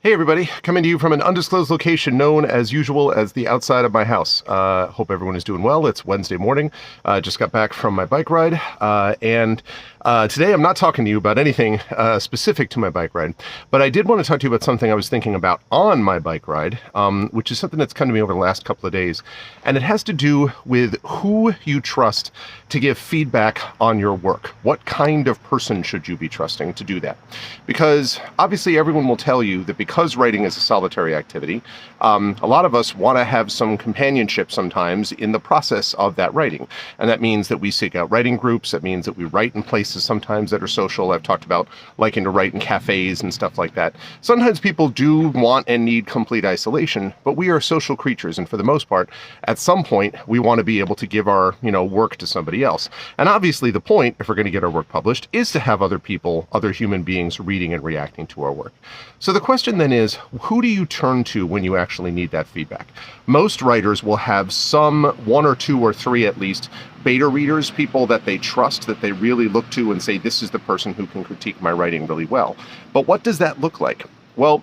Hey everybody, coming to you from an undisclosed location known as usual as the outside of my house. Hope everyone is doing well. It's Wednesday morning. Just got back from my bike ride. And today I'm not talking to you about anything specific to my bike ride, but I did want to talk to you about something I was thinking about on my bike ride, which is something that's come to me over the last couple of days. And it has to do with who you trust to give feedback on your work. What kind of person should you be trusting to do that? Because obviously everyone will tell you that because writing is a solitary activity, a lot of us want to have some companionship sometimes in the process of that writing. And that means that we seek out writing groups. That means that we write in places sometimes that are social. I've talked about liking to write in cafes and stuff like that. Sometimes people do want and need complete isolation, but we are social creatures. And for the most part, at some point, we want to be able to give our, work to somebody else. And obviously the point, if we're going to get our work published, is to have other people, other human beings reading and reacting to our work. So the question then is, who do you turn to when you actually need that feedback? Most writers will have some one or two or three at least beta readers, people that they trust, that they really look to and say, this is the person who can critique my writing really well. But what does that look like? Well,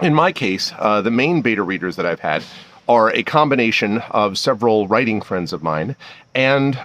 in my case, the main beta readers that I've had are a combination of several writing friends of mine, and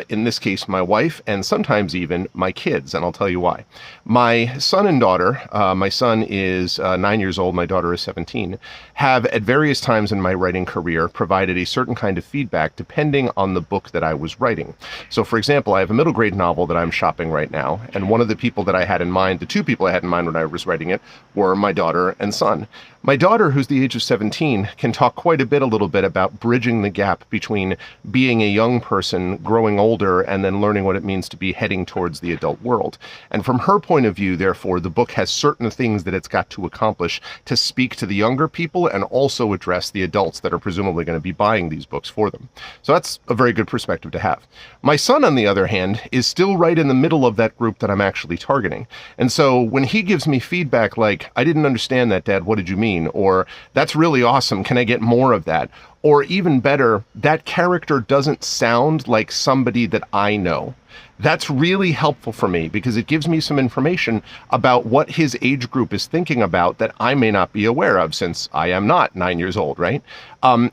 in this case, my wife, and sometimes even my kids, and I'll tell you why. My son and daughter, my son is 9 years old, my daughter is 17, have at various times in my writing career provided a certain kind of feedback depending on the book that I was writing. So for example, I have a middle grade novel that I'm shopping right now, and one of the people that I had in mind, the two people I had in mind when I was writing it, were my daughter and son. My daughter, who's the age of 17, can talk quite a little bit about bridging the gap between being a young person, growing older, and then learning what it means to be heading towards the adult world. And from her point of view, therefore, the book has certain things that it's got to accomplish to speak to the younger people and also address the adults that are presumably going to be buying these books for them. So that's a very good perspective to have. My son, on the other hand, is still right in the middle of that group that I'm actually targeting. And so when he gives me feedback like, I didn't understand that, Dad, what did you mean? Or that's really awesome, can I get more of that? Or even better, that character doesn't sound like somebody that I know. That's really helpful for me because it gives me some information about what his age group is thinking about that I may not be aware of since I am not 9 years old, right?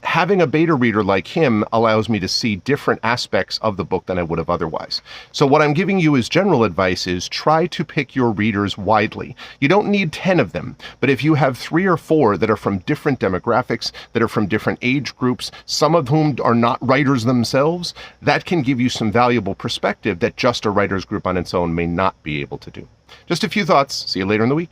Having a beta reader like him allows me to see different aspects of the book than I would have otherwise. So what I'm giving you as general advice is try to pick your readers widely. You don't need 10 of them, but if you have 3 or 4 that are from different demographics, that are from different age groups, some of whom are not writers themselves, that can give you some valuable perspective that just a writers group on its own may not be able to do. Just a few thoughts. See you later in the week.